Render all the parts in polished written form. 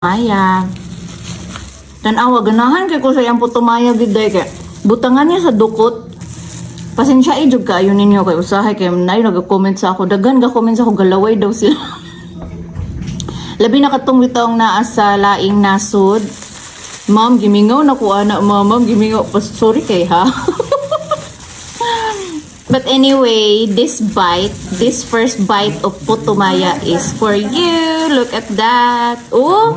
Maya. Tanawa, ganahan kay ko sa iyang putumaya giday kay butangan niya sa dukot. Pasensya jud kaayo ninyo kay usahay kay nay nag-comment sa ako. Daghan ga-comment sa ako galaway daw sila. Labi na katong bitong naa sa laing nasod. Ma'am, gimingaw na ko ana, ma'am, gimingaw. Sorry kay ha. But anyway, this first bite of putumaya is for you. Look at that. Oh,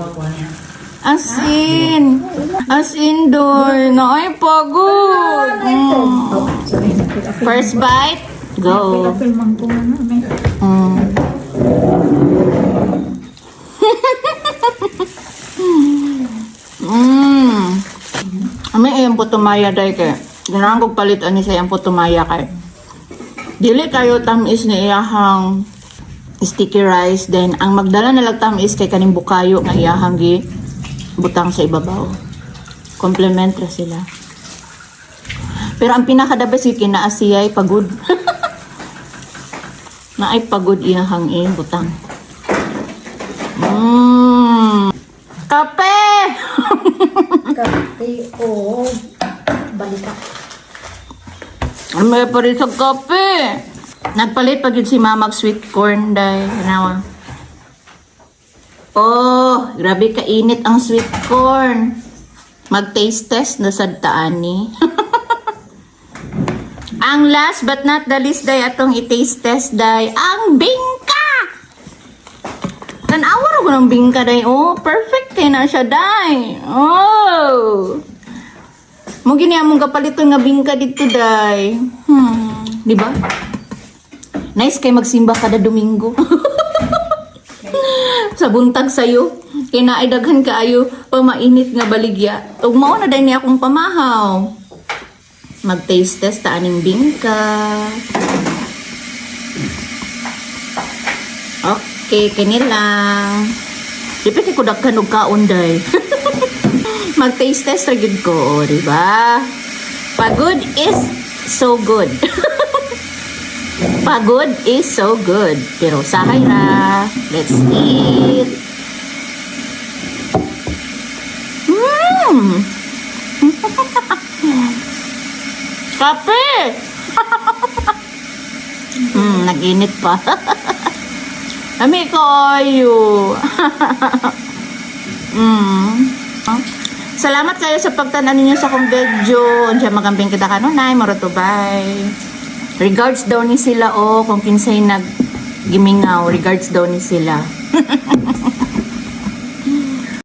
asin. Asin doon. Ay, pagod. First bite, go. Ami ayang putumaya day kay. Ganahan kong palit ani sa ayang putumaya kay. Dili kayo tamis ni iyahang sticky rice. Then, ang magdala na lang tamis kay kaning bukayo nga iyahang gi butang sa ibabaw. Complement ra sila. Pero ang pinaka-the best yung kinaasiyay pagod. Na ay pagod iyahang butang. Kape! Kape o balita. May pa rin sa kape. Nagpalit pa yun si mamag sweet corn dahil nawa. Oh, grabe kainit ang sweet corn. Mag-taste test na sa taani. Ang last but not the least day atong i-taste test day ang bingka. Tanawa ko ng bingka day. Oh, perfect kay na siya day. Oh. Mo gini among kapaliton nga bingka dito day. Di ba? Nice kay magsimba kada Domingo. Sa buntag sayo, kinaay daghan kaayo pamainit nga baligya. Ug mao na day ni akong pamahaw. Mag-taste test ta aning bingka. Okay, kini lang. Dipiti ko daghan og kaon day. Mag-taste test ra gid ko, di ba? Pagod is so good. Pagod is so good. Pero sahay ra. Let's eat. Kape! Nag-init pa. Ami ko ayo. Salamat kayo sa pagtanan ninyo sa kong video. Unsa magamping kita kanunay, marotubay. Regards daw ni sila kung kinsay nag gimingaw. Regards daw ni sila.